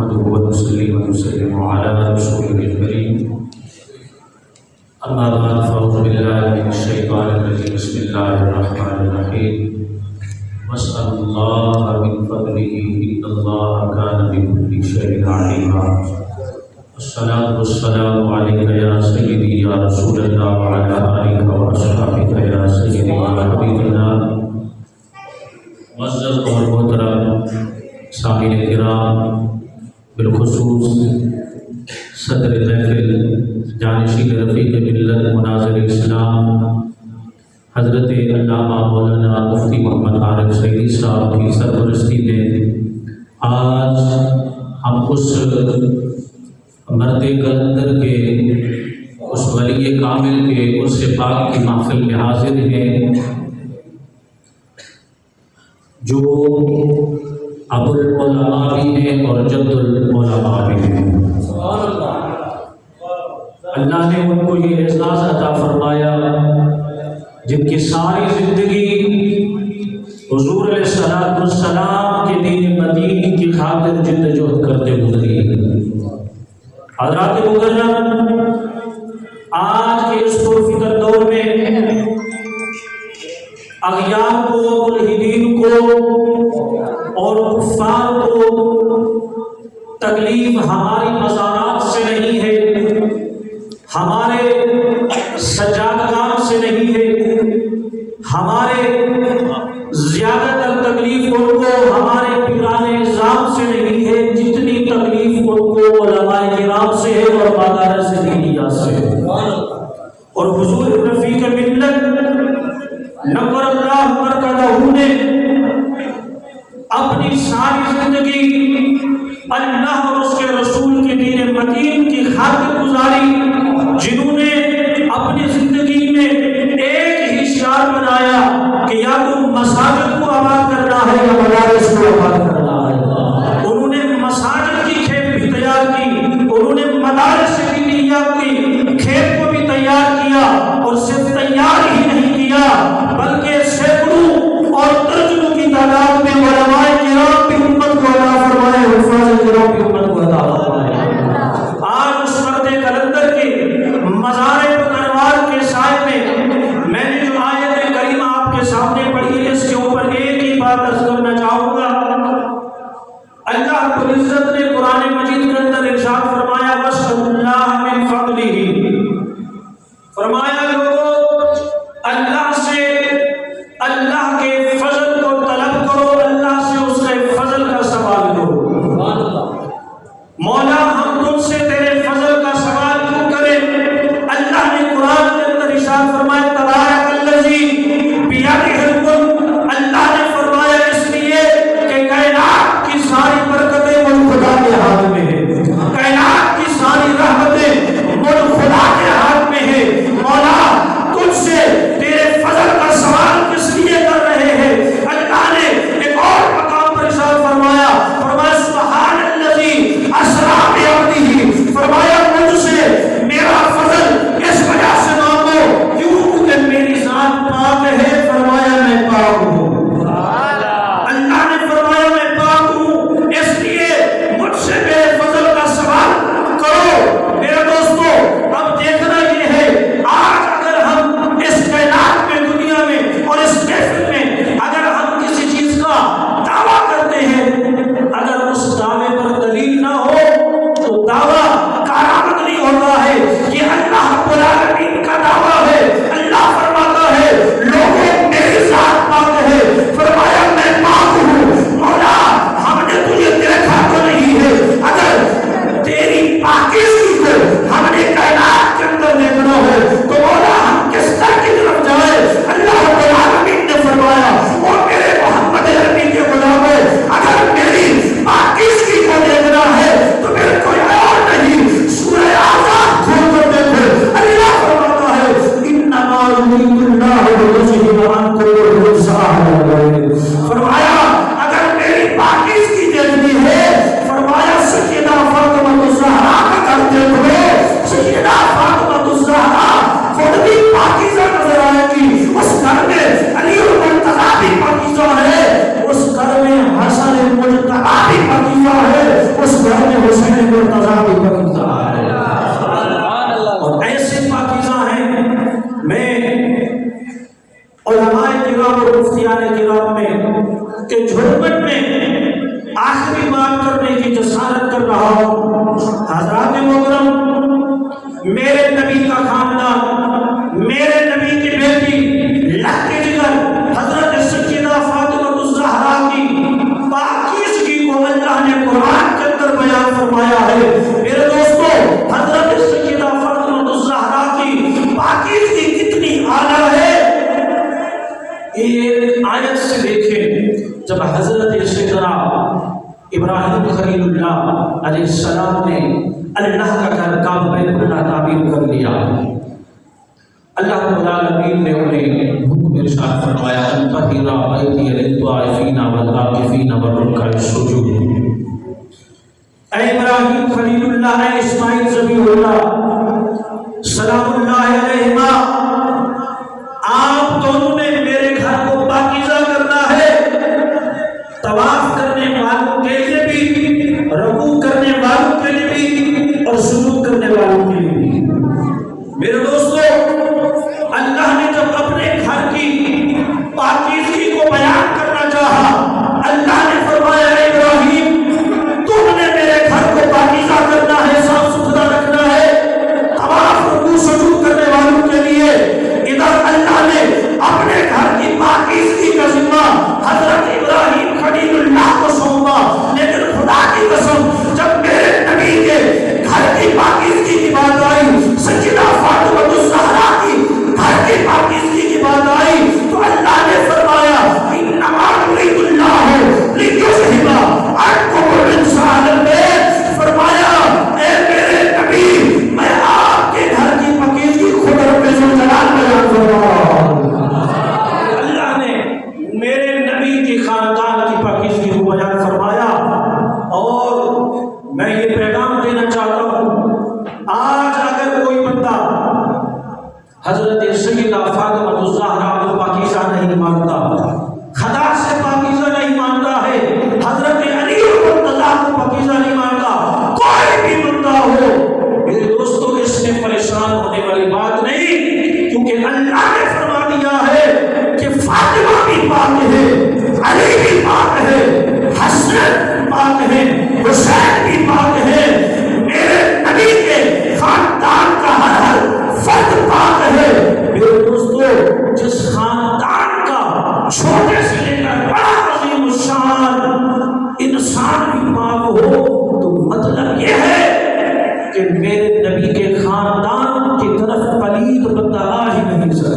نحمده ونصلي ونسلم على رسوله الكريم أما بعد فأعوذ بالله من الشيطان الرجيم بسم الله الرحمن الرحيم واسأل الله من فضله إن الله كان بكل شيء عليما الصلاة والسلام عليك يا سيدي يا رسول الله وعلى آلك وأصحابك يا سيدي يا حبيب الله معزز اور محترم سامعین کرام، بالخصوص صدر محفل جانشین رفیق ملت مناظر اسلام حضرت علامہ مولانا مفتی محمد عارف سعیدی صاحب کی سرپرستی میں آج ہم اس مرد کلندر کے اس ولی کامل کے عرس پاک کی محفل میں حاضر ہیں جو ابو العلماء بھی ہیں اور جد العلماء بھی ہیں۔ اللہ نے ان کو یہ اعزاز عطا فرمایا جن کی ساری زندگی حضور علیہ السلام کے دین مدین کی خاطر جدوجہد کرتے گزری۔ حضرات مکرم، آج کے اس پرفکر دور میں اغیار کو، ملحدین کو اور کفار کو تکلیف ہماری مزارات سے نہیں ہے، ہمارے سجادگاہ سے نہیں ہے، ہمارے زیادہ تر تکلیف ان کو ہمارے پیران نظام سے نہیں ہے، جتنی تکلیف ان کو علماء کرام سے ہے اور مدارس دینیہ سے ہے۔ اور حضور رفیق ملت نور اللہ برکتہ نے اپنی ساری زندگی اللہ اور اس کے رسول کے دین متین کی خاطر گزاری، جنہوں نے اپنی زندگی میں ایک ہی شعار بنایا کہ یا تو مساجد کو آباد کرنا ہے یا مدارس کو آباد کرنا ہے۔ انہوں نے مساجد کی کھیپ بھی تیار کی، انہوں نے مدارس دینیہ کی کھیپ کو بھی تیار کیا، اور صرف تیار ہی نہیں کیا بلکہ سینکڑوں اور درجنوں کی تعداد میں علماء کرام کی امت کو عطا فرمائے، حفاظ کرام کی امت کو عطا فرمائے۔ آج اس مرد کلندر کے مزار انوار کے سائے میں میں نے جو آیت کریمہ آپ کے سامنے پڑھی ہے، اس کے اوپر ایک ہی بات عرض کرنا چاہوں گا۔ اللہ رب العزت نے قرآن مجید کے اندر ارشاد فرمایا وَاسْأَلُوا اللَّهَ مِن فَضْلِهِ، فرمایا لوگوں اللہ سے اللہ کے فضل کو طلب کرو، اللہ سے اس کے فضل کا سوال کرو۔ مولا ہم تم سے تیرے فضل کا سوال کیوں کریں؟ اللہ نے قرآن کے اندر ارشاد فرمایا تبارک الذی بیدہ الملک، اللہ نے فرمایا اس لیے کہ کائنات کی ساری برکتیں ملک خدا کے ہاتھ میں ہیں، کائنات کی ساری رحمتیں ملک خدا کے ہاتھ میں ہیں۔ مولا تجھ سے تیرے فضل کا سوال کس لیے کر رہے ہیں؟ اللہ نے ایک اور مقام پر ارشاد فرمایا سبحان الذی اسریٰ علیہ السلام نے اللہ کا گھر کعبہ بیت اللہ تعمیر کر لیا۔ اللہ رب العالمین نے انہیں حکم ارشاد فرمایا ان طہر بیتی للطائفین والعاکفین والرکع السجود۔ اے ابراہیم خلیل اللہ، اے اسماعیل ذبیح اللہ سلام اللہ علیہما، آپ دونوں نے میرے گھر کو پاکیزہ کرنا ہے، طواف کرنے والوں کے لیے بھی، رکوع کرنے والوں کے لیے بھی، اور سجود کرنے والوں کے لیے بھی۔ میرے دوستو، اللہ نے جب اپنے گھر کی پاکیزگی کو بیان کرنا چاہا، اللہ نے فرمایا اے ابراہیم تم نے میرے گھر کو پاکیزہ کرنا ہے، صاف ستھرا رکھنا ہے، طواف رکوع سجود کرنے والوں کے لیے۔ ادھر اللہ نے اپنے گھر کی پاکیزگی کا ذمہ حضرت ابراہیم خلیل اللہ کو سونپا، لیکن خدا کی قسم جب میرے نبی کے گھر کی پاکیزگی کی بات آئی، سیدہ فاطمہ الزہرا کی گھر کی پاکیزگی کی بات آئی، تو اللہ نے فرمایا انما یرید اللہ لیذہب عنکم الرجس اہل البیت، فرمایا اے میرے نبی میں آپ کے گھر کی پاکیزگی خود رب ذوالجلال بیان فرما۔ اللہ نے میرے نبی کی خاندان کی پاکیزگی کو بیان فرمایا، اور میں یہ پیغام دینا چاہتا ہوں، آج اگر کوئی بندہ حضرت سیدہ فاطمہ الزہرا کو پاکیزہ نہیں مانتا، خدا سے پاکیزہ نہیں مانتا ہے، حضرت علی مرتضیٰ کو پاکیزہ نہیں مانتا، کوئی بھی بندہ ہو، میرے دوستو اس میں پریشان ہونے والی بات نہیں، کیونکہ اللہ نے فرما دیا ہے کہ فاطمہ بھی پاک ہے، علی بھی پاک ہے، حسن پاک ہے، حسین بھی پاک ہے، میرے نبی کے خاندان کا ہر فرد پاک ہے۔ میرے دوستو، جس خاندان کا چھوٹے سے لے کر بڑا عظیم الشان انسان بھی پاک ہو، تو مطلب یہ ہے کہ میرے نبی کے خاندان کی طرف پلید بندہ آ ہی نہیں سکتا۔